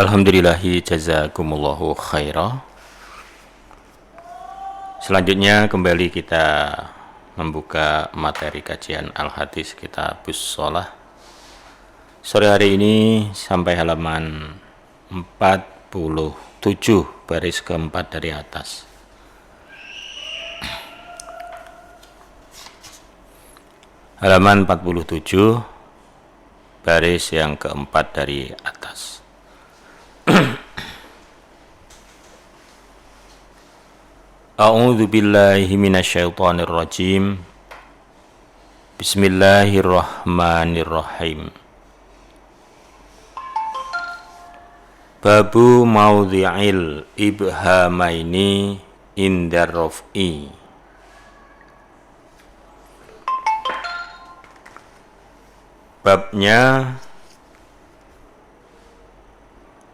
Alhamdulillahi jazakumullahu khairah. Selanjutnya kembali kita membuka materi kajian Al-Hadis Kitabus Shalah. Sore hari ini sampai halaman 47 baris keempat dari atas. Halaman 47 baris yang keempat dari atas. A'udzu billahi minasyaitonir rajim. Bismillahirrahmanirrahim. Babu maudhi'il ibhamaini indar raf'i.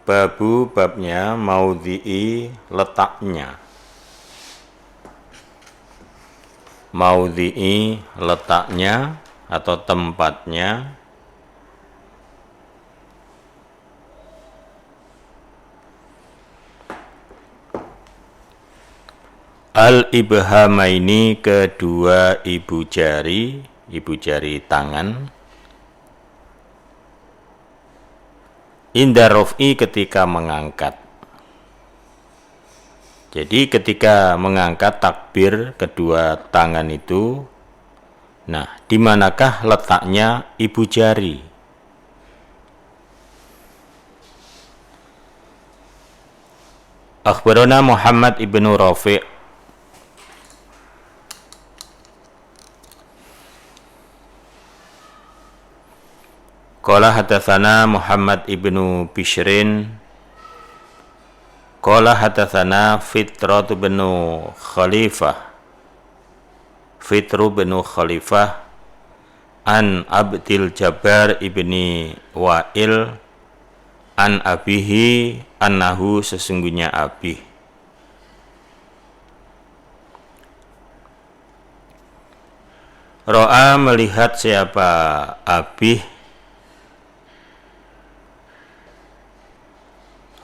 Babnya maudhi'i letaknya. Maudhi'i letaknya atau tempatnya. Al-ibhamaini kedua ibu jari tangan. Inda raf'i ketika mengangkat. Jadi ketika mengangkat takbir kedua tangan itu, nah, di manakah letaknya ibu jari? Akhbarana Muhammad ibnu Rafi'. Qala hadatsana Muhammad ibnu Bishrin. Qala hadatsana Fitru bin Khalifah an Abdil Jabbar ibni Wa'il an abihi annahu sesungguhnya abih. Ro'a melihat siapa abih.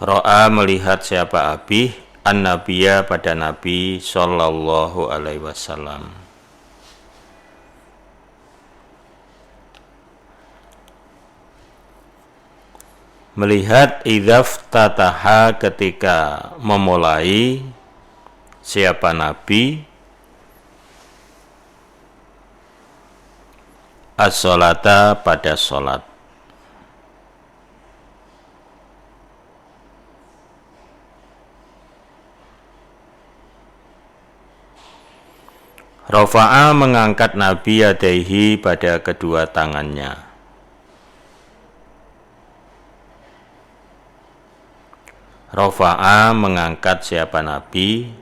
Ro'a melihat siapa abih an-nabiyya pada Nabi sallallahu alaihi wasallam. Melihat idzaftataha ketika memulai siapa Nabi as-sholata pada sholat. Rafa'a mengangkat Nabi yadaihi pada kedua tangannya. Rafa'a mengangkat siapa Nabi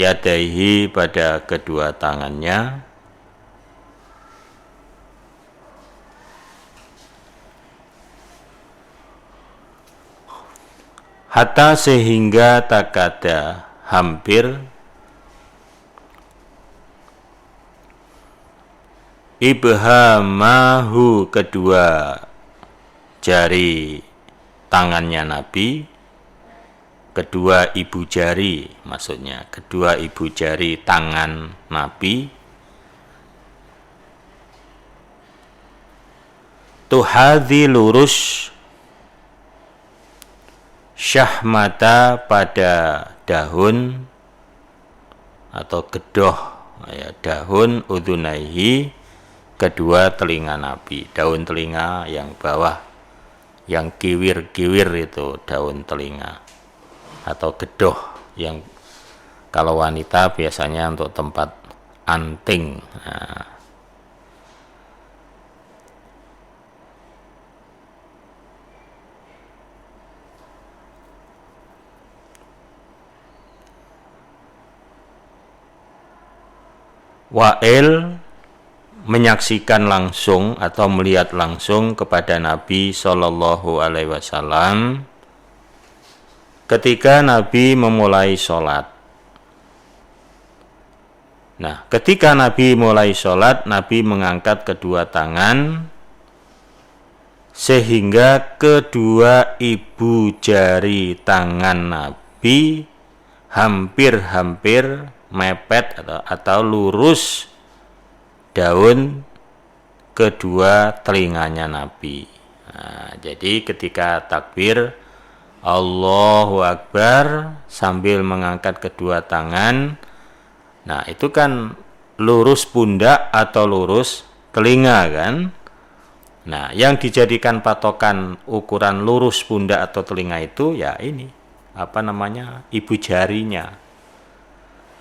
yadaihi pada kedua tangannya. Hatta sehingga takada hampir ibhamahu kedua jari tangannya Nabi, kedua ibu jari maksudnya, kedua ibu jari tangan Nabi tuhadhi lurus syahmata pada daun atau gedoh ya, daun udhunaihi kedua telinga Nabi, daun telinga yang bawah, yang kiwir-kiwir itu daun telinga atau gedoh yang kalau wanita biasanya untuk tempat anting. Nah. Wa'il menyaksikan langsung atau melihat langsung kepada Nabi sallallahu alaihi wasallam ketika Nabi memulai sholat. Nah, ketika Nabi mulai sholat, Nabi mengangkat kedua tangan sehingga kedua ibu jari tangan Nabi hampir-hampir mepet atau lurus daun kedua telinganya Nabi. Nah, jadi ketika takbir Allahu Akbar sambil mengangkat kedua tangan, nah itu kan lurus pundak atau lurus telinga kan. Nah, yang dijadikan patokan ukuran lurus pundak atau telinga itu ya ini, ibu jarinya.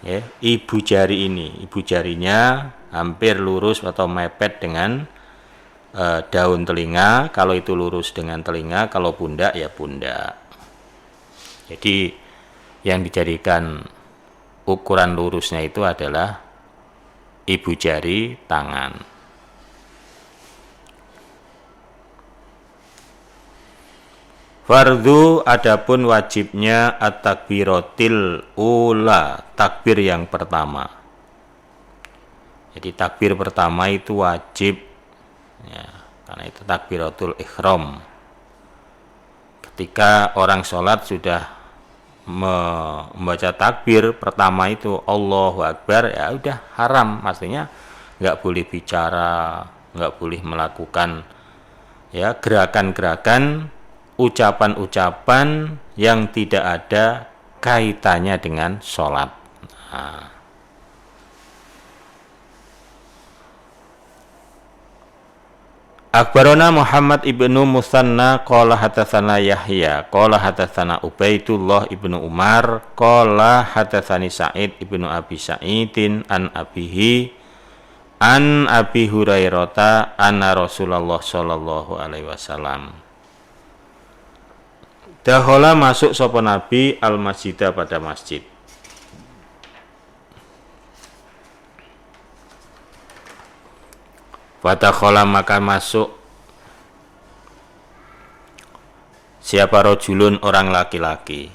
Ya, ibu jari ini, ibu jarinya hampir lurus atau mepet dengan daun telinga. Kalau itu lurus dengan telinga, kalau pundak ya pundak. Jadi yang dijadikan ukuran lurusnya itu adalah ibu jari tangan. Fardu adapun wajibnya at-takbiratil ula, takbir yang pertama. Jadi takbir pertama itu wajib ya, karena itu takbiratul ihram. Ketika orang sholat sudah membaca takbir pertama itu Allahu Akbar, ya udah haram, maksudnya nggak boleh bicara, nggak boleh melakukan ya gerakan-gerakan, ucapan-ucapan yang tidak ada kaitannya dengan sholat. Nah. Akhbarana Muhammad ibnu Musanna qala hadatsana Yahya qala hadatsana Ubaidullah ibnu Umar qala hadatsani Sa'id ibnu Abi Sa'idin an abihi an Abi Hurairah anna Rasulullah sallallahu alaihi wasallam dahola masuk sapa Nabi al-masjidah pada masjid. Fadakhala maka masuk siapa rojulun orang laki-laki.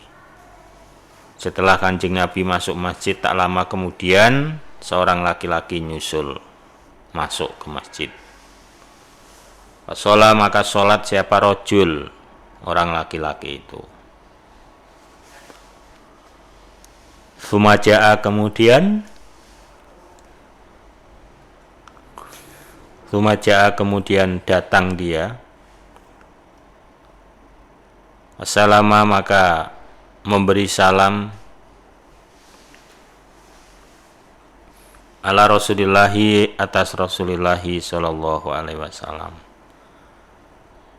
Setelah Kanjeng Nabi masuk masjid, tak lama kemudian seorang laki-laki nyusul masuk ke masjid. Sholat maka sholat siapa rojul, orang laki-laki itu. Sumaja'a kemudian datang dia. Wassalama maka memberi salam ala Rasulillahi atas Rasulillahi sallallahu alaihi wasallam.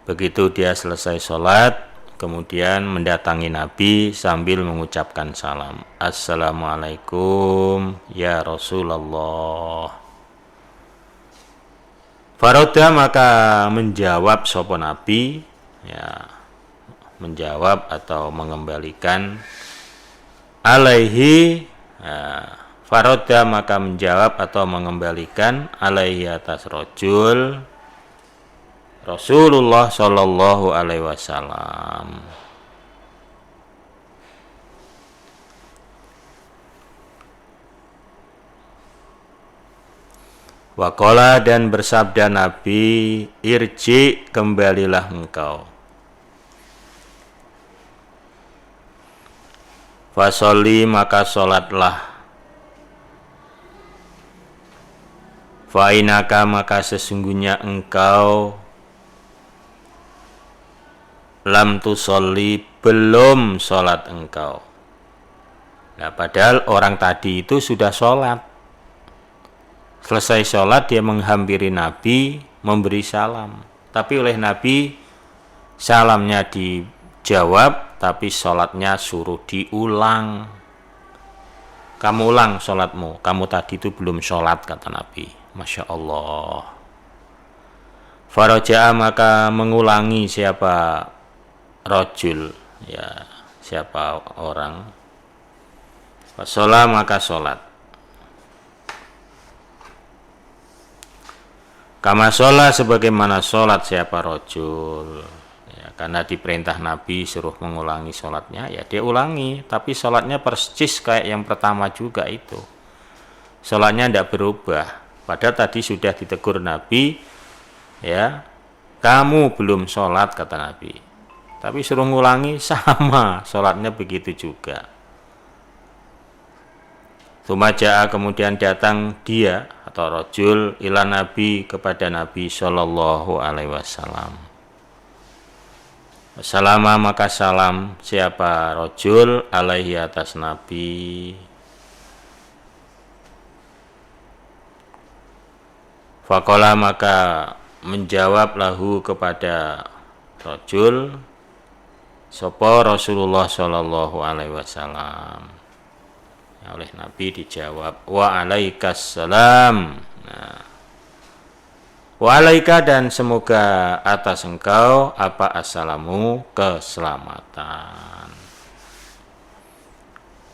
Begitu dia selesai sholat, kemudian mendatangi Nabi sambil mengucapkan salam. Assalamualaikum ya Rasulullah. Faroda maka menjawab sapa Nabi, ya, menjawab atau mengembalikan alaihi, ya, faroda maka menjawab atau mengembalikan alaihi atas rojul Rasulullah sallallahu alaihi wasallam. Waqala dan bersabda Nabi, irji kembalilah engkau. Fasolli maka solatlah. Fa'inaka maka sesungguhnya engkau lam tusolli belum solat engkau. Nah, padahal orang tadi itu sudah solat. Selesai sholat dia menghampiri Nabi, memberi salam. Tapi oleh Nabi salamnya dijawab, tapi sholatnya suruh diulang. Kamu ulang sholatmu, kamu tadi itu belum sholat, kata Nabi. Masya Allah. Faraja'a maka mengulangi siapa rojul, ya siapa orang. Sholat maka sholat. Kama sholat sebagaimana sholat siapa rojul, ya, karena diperintah Nabi suruh mengulangi sholatnya, ya dia ulangi, tapi sholatnya persis kayak yang pertama juga itu. Sholatnya tidak berubah, padahal tadi sudah ditegur Nabi, ya kamu belum sholat, kata Nabi. Tapi suruh ngulangi, sama, sholatnya begitu juga. Sumaja'a, kemudian datang dia atau rajul ila Nabi, kepada Nabi sallallahu alaihi wasallam. Salama, maka salam siapa rajul alaihi, atas Nabi. Faqala, maka menjawab lahu kepada rajul sapa Rasulullah sallallahu alaihi wasallam. Oleh Nabi dijawab, wa alaikassalam. Nah, wa alaika, dan semoga atas engkau apa assalamu, keselamatan.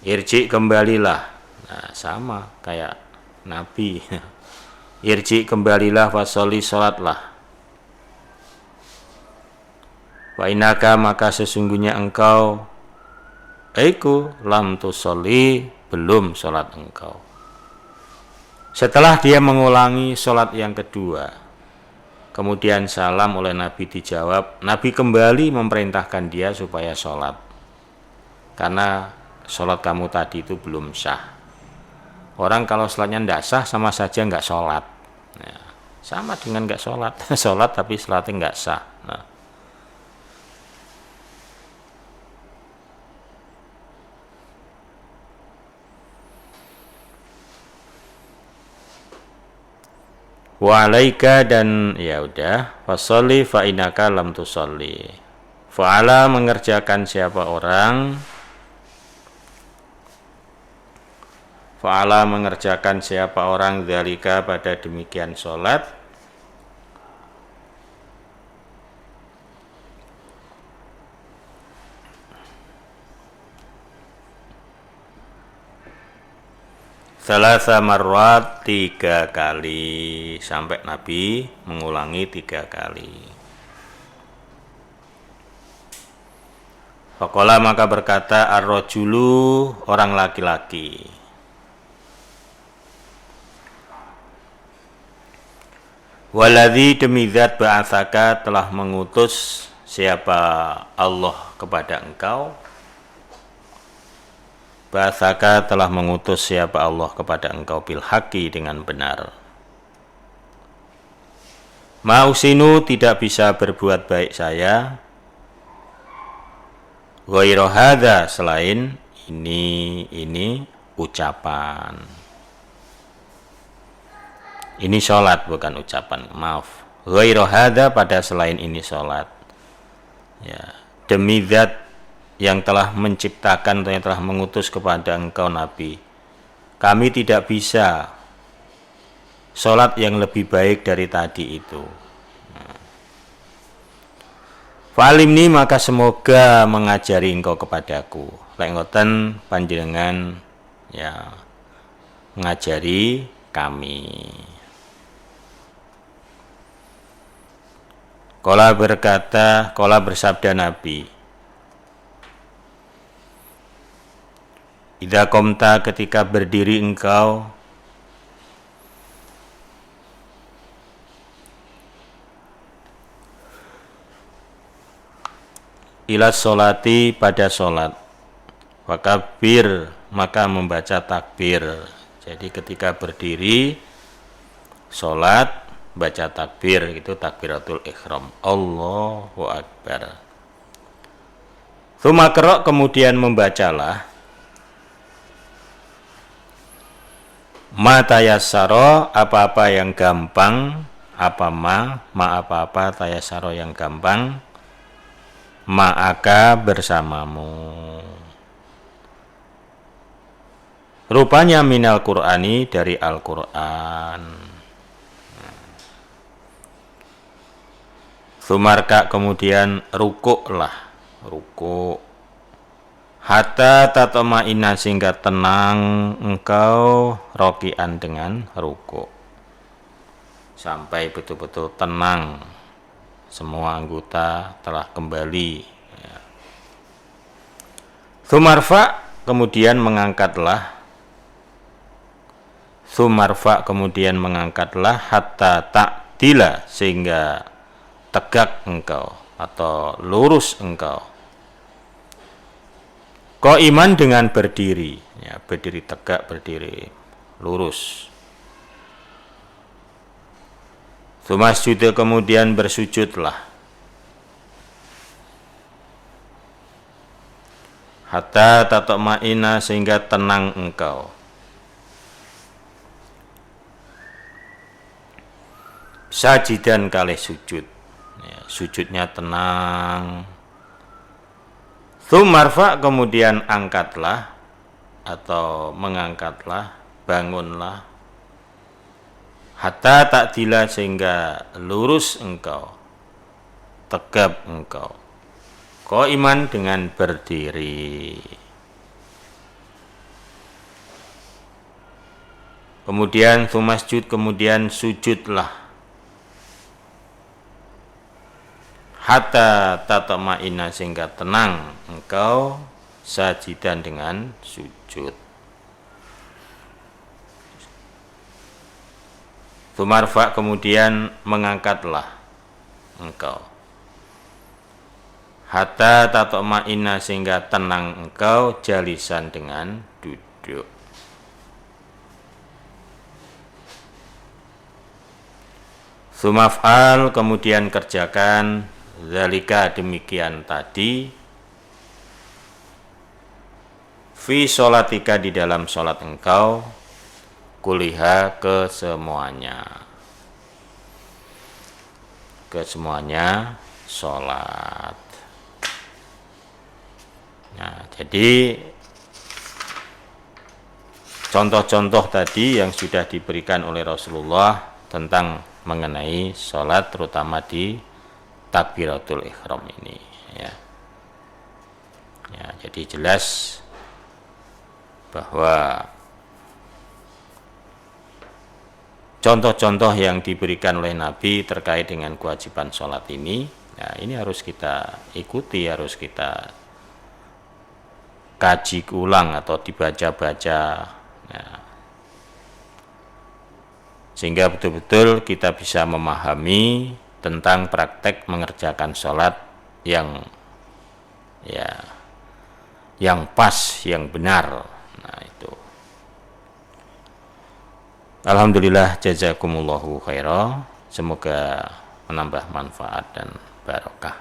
Irji, kembalilah. Nah, sama kayak Nabi. Irji, kembalilah, fasoli, salatlah. Wa inaka, maka sesungguhnya engkau aiku lam tusolli, belum sholat engkau. Setelah dia mengulangi sholat yang kedua, kemudian salam oleh Nabi dijawab, Nabi kembali memerintahkan dia supaya sholat, karena sholat kamu tadi itu belum sah. Orang kalau sholatnya tidak sah, sama saja nggak sholat. Ya, sama dengan nggak sholat. Sholat tapi sholatnya nggak sah. Nah, wa alaika, dan ya udah, fasholli fa innaka lam tusolli. Fa'ala, mengerjakan siapa orang, fa'ala, mengerjakan siapa orang, dzalika, pada demikian sholat, salasa marrat, 3 kali, sampai Nabi mengulangi 3 kali. Faqala, maka berkata ar-rajulu, orang laki-laki, waladzi, demi zat ba'atsaka, telah mengutus siapa Allah kepada engkau. Ba'atsaka, telah mengutus siapa Allah kepada engkau, bil haqqi, dengan benar. Ma'usinu, tidak bisa berbuat baik saya, ghairu hadza, selain ini ucapan. Ini sholat, bukan ucapan, maaf. Ghairu hadza, pada selain ini sholat. Ya, demi zat yang telah menciptakan atau yang telah mengutus kepada engkau Nabi, kami tidak bisa sholat yang lebih baik dari tadi itu. Fa'alimni, maka semoga mengajari engkau kepadaku. Lek ngoten panjenengan ya mengajari kami. Qala berkata, qala bersabda Nabi, idza qomta, ketika berdiri engkau, ila sholati, pada sholat, wakabbir, maka membaca takbir. Jadi ketika berdiri sholat, baca takbir, itu takbiratul ihram, Allahu Akbar. Tsumma qra, kemudian membacalah, ma tayassara, apa-apa yang gampang, apa-apa tayassara yang gampang, ma'aka, bersamamu. Rupanya minal Qur'ani, dari Al-Qur'an. Sumarka, kemudian rukuklah, rukuk. Hatta tatma'inna, sehingga tenang engkau, rokian, dengan rukuk. Sampai betul-betul tenang, semua anggota telah kembali. Sumarfa, kemudian mengangkatlah. Sumarfa, kemudian mengangkatlah, hatta ta'dila, sehingga tegak engkau atau lurus engkau. Qaiman dengan berdiri, ya, berdiri tegak, berdiri lurus. Sumasjuda kemudian bersujudlah. Hatta tatma'inna sehingga tenang engkau. Sajidan kalih sujud, ya, sujudnya tenang. Tsumarfa kemudian angkatlah atau mengangkatlah, bangunlah. Hatta ta'dila sehingga lurus engkau, tegap engkau. Qaiman dengan berdiri. Kemudian sumasjud kemudian sujudlah. Hatta tatma'inna sehingga tenang engkau sajidan dengan sujud. Tumarfa kemudian mengangkatlah engkau. Hatta tatma'inna sehingga tenang engkau jalisan dengan duduk. Sumaf'al kemudian kerjakan zalika demikian tadi fi sholatika di dalam sholat engkau kuliha kesemuanya sholat. Nah, jadi contoh-contoh tadi yang sudah diberikan oleh Rasulullah tentang mengenai sholat terutama di takbiratul ihram ini, ya. Ya, jadi jelas bahwa contoh-contoh yang diberikan oleh Nabi terkait dengan kewajiban sholat ini, ya, ini harus kita ikuti, harus kita kaji ulang atau dibaca-baca, ya, sehingga betul-betul kita bisa memahami tentang praktek mengerjakan sholat yang pas, yang benar. Nah, itu. Alhamdulillah, jazakumullahu khairan. Semoga menambah manfaat dan barokah.